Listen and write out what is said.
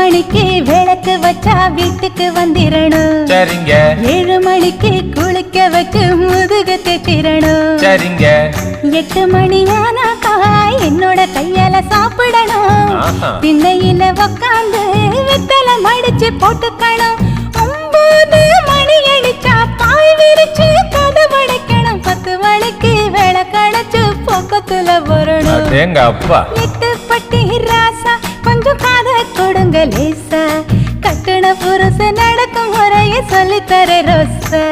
மணிக்கு விளக்கு வச்சா வீட்டுக்கு வந்திரணும். சரிங்க. 7 மணிக்கு குளிக்க வச்சு முதுகு தேத்திரணும். சரிங்க. 8 மணி ஆனாக்கா என்னோட கையால சாப்பிடணும். திண்ணையில உக்காந்து வெத்தலை மடிச்சு போட்டுக்கணும். 9 மணி அடிச்சா பாய் விரிச்சு கதவடைக்கணும். 10 மணிக்கு விளக்கடைச்சு பக்கத்துல வரணும். 8 பட்டி ராசா கொஞ்சம் காத கொடுங்க லேசா. கட்டுன புருஷ நடக்கும் முறையை சொல்லித்தர ரோசா.